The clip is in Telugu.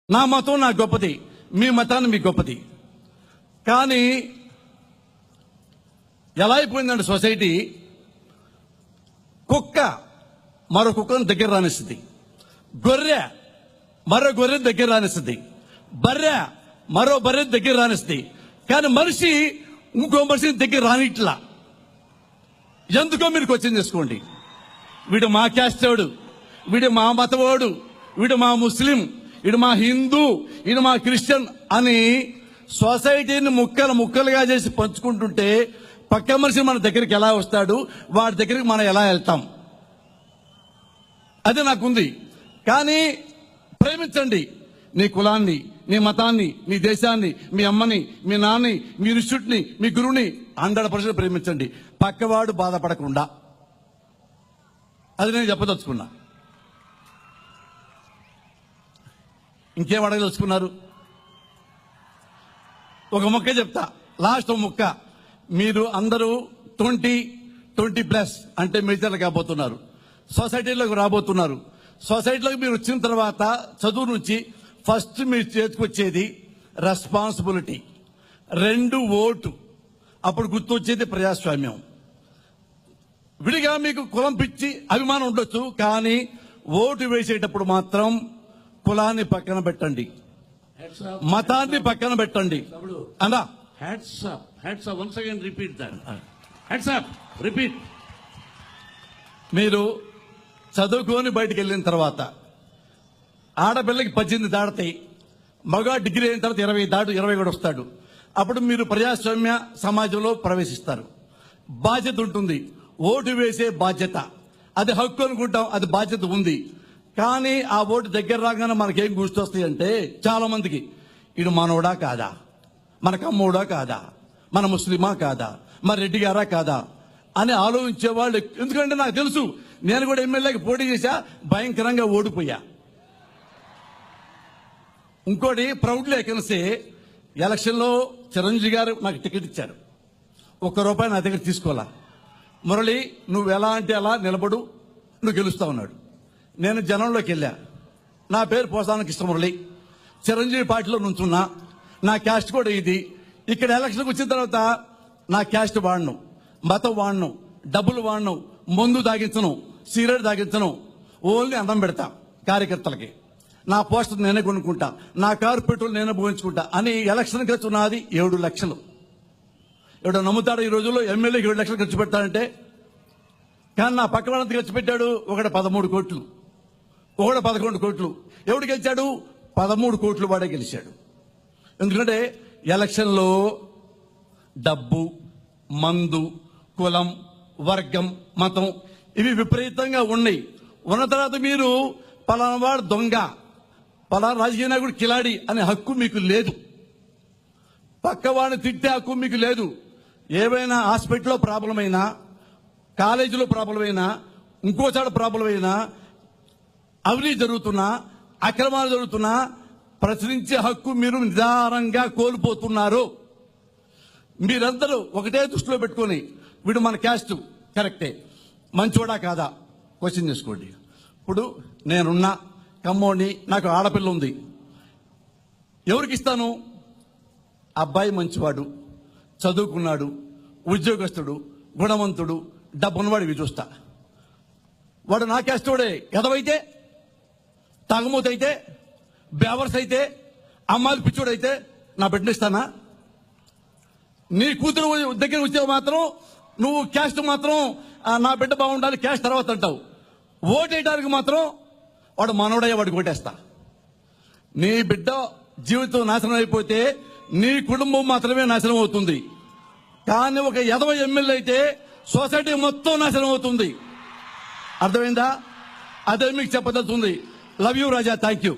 నా మతం నా గొప్పది, మీ మతాన్ని మీ గొప్పది. కానీ ఎలా అయిపోయిందంటే సొసైటీ, కుక్క మరో కుక్కను దగ్గర రానిస్తుంది, గొర్రె మరో గొర్రె దగ్గర రానిస్తుంది, బర్రె మరో బర్రె దగ్గర రానిస్తుంది. కానీ మనిషి ఇంకో మనిషిని దగ్గర రానిట్లా. ఎందుకో మీరు క్వశ్చన్ చేసుకోండి. వీడు మా క్యాస్ట్ వాడు, వీడు మా మతవాడు, వీడు మా ముస్లిం, వీడు మా హిందూ, వీడు మా క్రిస్టియన్ అని సొసైటీని ముక్కలు ముక్కలుగా చేసి పంచుకుంటుంటే పక్క మనిషి మన దగ్గరికి ఎలా వస్తాడు, వాడి దగ్గరికి మనం ఎలా వెళ్తాం? అది నాకుంది. కానీ ప్రేమించండి నీ కులాన్ని, నీ మతాన్ని, నీ దేశాన్ని, మీ అమ్మని, మీ నాన్నని, మీ ఋషుడిని, మీ గురువుని 100% ప్రేమించండి, పక్కవాడు బాధపడకుండా. అది నేను చెప్పదలుచుకున్నా. ఇంకేం అడగదలుచుకున్నారు? ఒక ముక్క చెప్తా, లాస్ట్ ఒక ముక్క. మీరు అందరూ 20+ అంటే మేజర్లు కాబోతున్నారు, సొసైటీలోకి రాబోతున్నారు. సొసైటీలోకి మీరు వచ్చిన తర్వాత చదువు నుంచి ఫస్ట్ మీరు చేతికొచ్చేది రెస్పాన్సిబిలిటీ, 2 ఓటు, అప్పుడు గుర్తొచ్చేది ప్రజాస్వామ్యం. విడిగా మీకు కులం పిచ్చి అభిమానం ఉండొచ్చు, కానీ ఓటు వేసేటప్పుడు మాత్రం కులాన్ని పక్కన పెట్టండి, మతాన్ని పక్కన పెట్టండి. అన్నా once again repeat that. Hands up, repeat. మీరు చదువుకొని బయటికి వెళ్ళిన తర్వాత ఆడపిల్లకి 18 దాడతాయి, మగ డిగ్రీ అయిన తర్వాత 20 కూడా వస్తాడు. అప్పుడు మీరు ప్రజాస్వామ్య సమాజంలో ప్రవేశిస్తారు. బాధ్యత ఉంటుంది, ఓటు వేసే బాధ్యత. అది హక్కు అనుకుంటాం, అది బాధ్యత ఉంది. కానీ ఆ ఓటు దగ్గర రాగానే మనకేం గుర్తొస్తాయి అంటే, చాలా మందికి ఇడు మనోడా కాదా, మన కమ్మోడా కాదా, మన ముస్లిమా కాదా, మన రెడ్డి గారా కాదా అని ఆలోచించేవాళ్ళు. ఎందుకంటే నాకు తెలుసు, నేను కూడా ఎమ్మెల్యేకి పోటీ చేశా, భయంకరంగా ఓడిపోయా. ఇంకోటి ప్రౌడ్లీ ఎకన్సే, ఎలక్షన్లో చిరంజీవి గారు నాకు టికెట్ ఇచ్చారు, ₹1 నా దగ్గర తీసుకోవాలా. మురళి నువ్వు ఎలా అంటే అలా నిలబడు, నువ్వు గెలుస్తా ఉన్నాడు. నేను జనంలోకి వెళ్ళా, నా పేరు పోసాన కృష్ణమురళి, చిరంజీవి పార్టీలో నుంచున్నా, నా క్యాస్ట్ కూడా ఇది. ఇక్కడ ఎలక్షన్కి వచ్చిన తర్వాత నా క్యాస్ట్ వాడను, మతం వాడను, డబ్బులు వాడను, మందు తాగించను, సిగరెట్ తాగించను, ఓన్లీ అన్నం పెడతా కార్యకర్తలకి, నా పోస్టర్ నేనే కొనుక్కుంటా, నా కారు పెట్రోల్ నేనే భోగించుకుంటా అని ఎలక్షన్ ఖర్చు నాది 7 లక్షలు. ఎవడో నమ్ముతాడు ఈ రోజుల్లో ఎమ్మెల్యేకి 7 లక్షలు ఖర్చు పెడతాడంటే? కానీ నా పక్క వాళ్ళంతా ఖర్చు పెట్టాడు, ఒకటి 13 కోట్లు, ఒకటి 11 కోట్లు. ఎవడు గెలిచాడు? 13 కోట్లు వాడే గెలిచాడు. ఎందుకంటే ఎలక్షన్లో డబ్బు, మందు, కులం, వర్గం, మతం ఇవి విపరీతంగా ఉన్నాయి. ఉన్న తర్వాత మీరు పలానా వాడు దొంగ, పలానా రాజకీయ నాయకుడు కిలాడి అనే హక్కు మీకు లేదు, పక్కవాడిని తిట్టే హక్కు మీకు లేదు. ఏవైనా హాస్పిటల్లో ప్రాబ్లం అయినా, కాలేజీలో ప్రాబ్లం అయినా, ఇంకోసారి ప్రాబ్లం అయినా, అవినీతి జరుగుతున్నా, అక్రమాలు జరుగుతున్నా ప్రశ్నించే హక్కు మీరు నిదానంగా కోల్పోతున్నారు. మీరందరూ ఒకటే దృష్టిలో పెట్టుకొని, వీడు మన క్యాస్ట్ కరెక్టే, మంచోడా కాదా క్వశ్చన్ చేసుకోండి. ఇప్పుడు నేనున్నా కమ్మోని, నాకు ఆడపిల్ల ఉంది, ఎవరికి ఇస్తాను? అబ్బాయి మంచివాడు, చదువుకున్నాడు, ఉద్యోగస్తుడు, గుణవంతుడు, డబ్బున్నవాడు, ఇవి చూస్తా. వాడు నా క్యాస్ట్ వాడే, ఎదవైతే, తాగుమూతైతే, బేవర్స్ అయితే, అమ్మాయిలు పిచ్చోడైతే నా బిడ్డనిస్తానా? నీ కూతురు దగ్గర వచ్చే మాత్రం నువ్వు క్యాస్ట్ మాత్రం నా బిడ్డ బాగుండాలి, క్యాస్ట్ తర్వాత అంటావు. ఓటేయడానికి మాత్రం వాడు మనోడయ్యే, వాడికి ఓటేస్తా. నీ బిడ్డ జీవితం నాశనం అయిపోతే నీ కుటుంబం మాత్రమే నాశనం అవుతుంది. కానీ ఒక ఎదవ ఎమ్మెల్యే అయితే సొసైటీ మొత్తం నాశనం అవుతుంది. అర్థమైందా? అదే మీకు చెప్పదలుచుంది. Love you Raja, thank you.